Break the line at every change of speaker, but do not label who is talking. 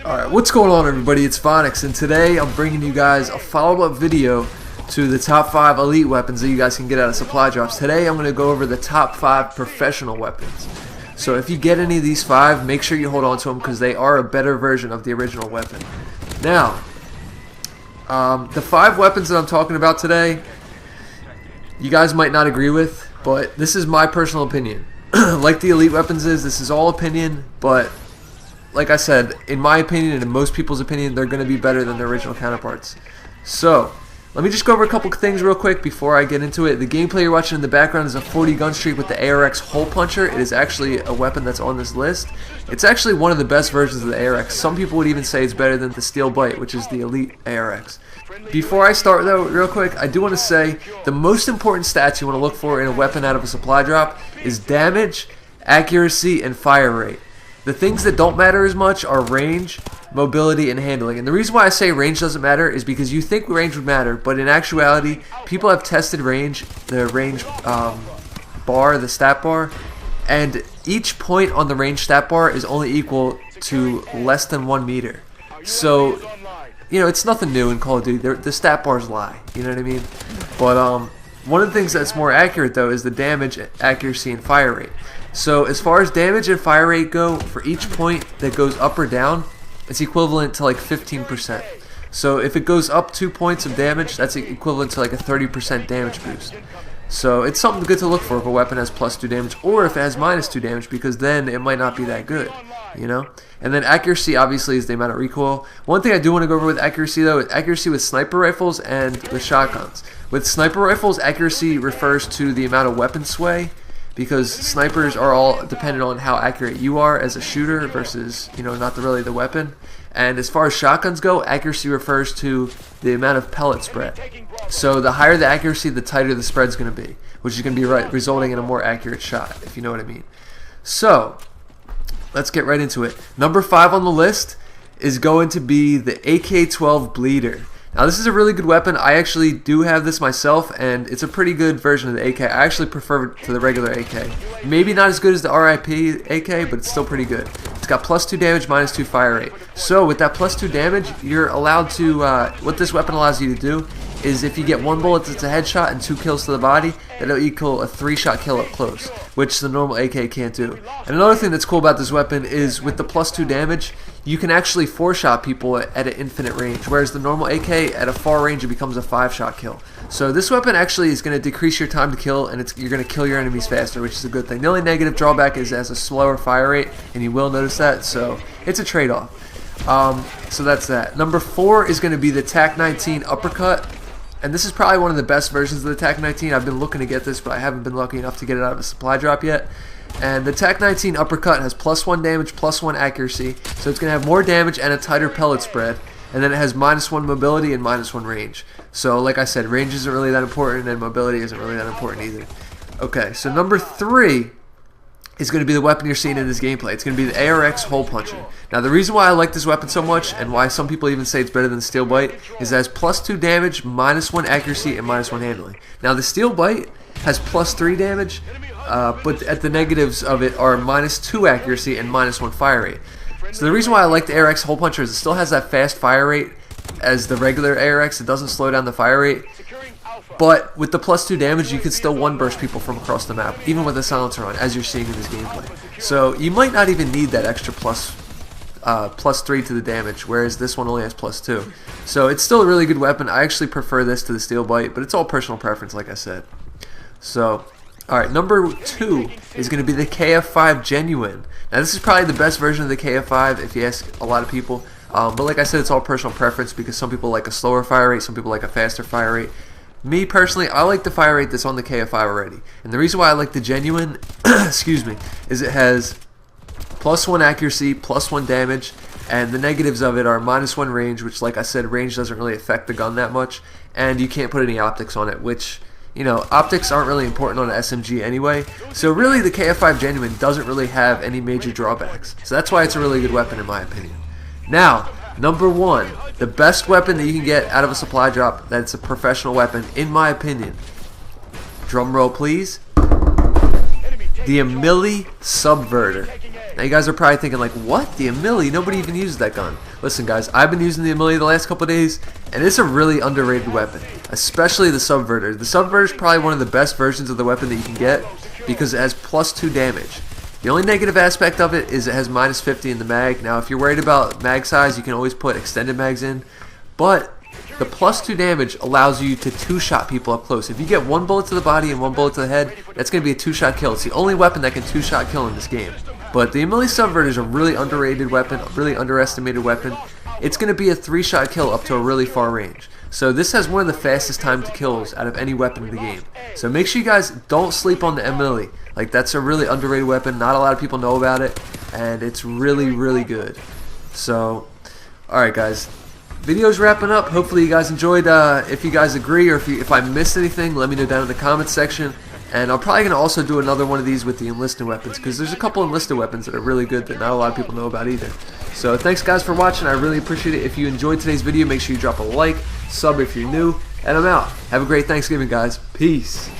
Alright, what's going on everybody? It's Vonix, and today I'm bringing you guys a follow-up video to the top 5 elite weapons that you guys can get out of supply drops. Today I'm going to go over the top 5 professional weapons. So if you get any of these 5, make sure you hold on to them because they are a better version of the original weapon. Now, the 5 weapons that I'm talking about today, you guys might not agree with, but this is my personal opinion. Like the elite weapons this is all opinion, but like I said, in my opinion and in most people's opinion, they're going to be better than their original counterparts. So, let me just go over a couple things real quick before I get into it. The gameplay you're watching in the background is a 40 Gunstreak with the ARX hole puncher. It is actually a weapon that's on this list. It's actually one of the best versions of the ARX. Some people would even say it's better than the Steel Bite, which is the elite ARX. Before I start though, real quick, I do want to say the most important stats you want to look for in a weapon out of a supply drop is damage, accuracy, and fire rate. The things that don't matter as much are range, mobility, and handling. And the reason why I say range doesn't matter is because you think range would matter, but in actuality, people have tested range, the range bar, the stat bar, and each point on the range stat bar is only equal to less than 1 meter. So, you know, it's nothing new in Call of Duty. The stat bars lie, you know what I mean? But one of the things that's more accurate, though, is the damage, accuracy, and fire rate. So as far as damage and fire rate go, for each point that goes up or down, it's equivalent to like 15%. So if it goes up 2 points of damage, that's equivalent to like a 30% damage boost. So it's something good to look for if a weapon has +2 damage, or if it has -2 damage, because then it might not be that good, you know? And then accuracy obviously is the amount of recoil. One thing I do want to go over with accuracy though is accuracy with sniper rifles and with shotguns. With sniper rifles, accuracy refers to the amount of weapon sway, because snipers are all dependent on how accurate you are as a shooter versus, you know, not really the weapon. And as far as shotguns go, accuracy refers to the amount of pellet spread. So the higher the accuracy, the tighter the spread's going to be, which is going to be resulting in a more accurate shot, if you know what I mean. So, let's get right into it. Number 5 on the list is going to be the AK-12 Bleeder. Now this is a really good weapon. I actually do have this myself, and it's a pretty good version of the AK. I actually prefer it to the regular AK. Maybe not as good as the RIP AK, but it's still pretty good. It's got +2 damage, -2 fire rate. So with that +2 damage, you're allowed to, what this weapon allows you to do is if you get 1 bullet that's a headshot and 2 kills to the body, that'll equal a 3-shot kill up close, which the normal AK can't do. And another thing that's cool about this weapon is with the +2 damage, you can actually 4-shot people at an infinite range, whereas the normal AK at a far range it becomes a 5-shot kill. So this weapon actually is going to decrease your time to kill, and you're going to kill your enemies faster, which is a good thing. The only negative drawback is it has a slower fire rate, and you will notice that, so it's a trade-off. So that's that. Number 4 is going to be the TAC-19 Uppercut. And this is probably one of the best versions of the TAC-19. I've been looking to get this, but I haven't been lucky enough to get it out of a supply drop yet. And the TAC-19 Uppercut has +1 damage, +1 accuracy, so it's going to have more damage and a tighter pellet spread. And then it has -1 mobility and -1 range. So like I said, range isn't really that important, and mobility isn't really that important either. Okay, so number 3 is going to be the weapon you're seeing in this gameplay. It's going to be the ARX hole puncher. Now the reason why I like this weapon so much, and why some people even say it's better than the Steel Bite, is that it has +2 damage, -1 accuracy, and -1 handling. Now the Steel Bite has +3 damage, but at the negatives of it are -2 accuracy and -1 fire rate. So the reason why I like the ARX hole puncher is it still has that fast fire rate as the regular ARX. It doesn't slow down the fire rate. But with the +2 damage, you can still one-burst people from across the map, even with a silencer on, as you're seeing in this gameplay. So you might not even need that extra +3 to the damage, whereas this one only has +2. So it's still a really good weapon. I actually prefer this to the Steel Bite, but it's all personal preference, like I said. So, alright, number 2 is going to be the KF5 Genuine. Now this is probably the best version of the KF5 if you ask a lot of people. But like I said, it's all personal preference because some people like a slower fire rate, some people like a faster fire rate. Me personally, I like the fire rate that's on the KF5 already. And the reason why I like the Genuine, excuse me, is it has +1 accuracy, +1 damage, and the negatives of it are -1 range, which like I said, range doesn't really affect the gun that much, and you can't put any optics on it, which, you know, optics aren't really important on an SMG anyway. So really the KF5 Genuine doesn't really have any major drawbacks. So that's why it's a really good weapon in my opinion. Now, number 1, the best weapon that you can get out of a supply drop that's a professional weapon, in my opinion, drum roll please, the Ameli Subverter. Now you guys are probably thinking like, what? The Ameli? Nobody even uses that gun. Listen guys, I've been using the Ameli the last couple of days, and it's a really underrated weapon, especially the Subverter. The Subverter is probably one of the best versions of the weapon that you can get because it has +2 damage. The only negative aspect of it is it has -50 in the mag. Now if you're worried about mag size, you can always put extended mags in, but the +2 damage allows you to 2-shot people up close. If you get 1 bullet to the body and 1 bullet to the head, that's going to be a 2-shot kill. It's the only weapon that can 2-shot kill in this game. But the Ameli Subverter is a really underrated weapon, a really underestimated weapon. It's going to be a 3-shot kill up to a really far range. So this has one of the fastest time to kills out of any weapon in the game. So make sure you guys don't sleep on the Ameli. Like, that's a really underrated weapon. Not a lot of people know about it, and it's really, really good. So, alright guys. Video's wrapping up. Hopefully you guys enjoyed. If you guys agree or if I missed anything, let me know down in the comments section. And I'm probably going to also do another one of these with the enlisted weapons, because there's a couple enlisted weapons that are really good that not a lot of people know about either. So thanks guys for watching. I really appreciate it. If you enjoyed today's video, make sure you drop a like, sub if you're new, and I'm out. Have a great Thanksgiving guys. Peace.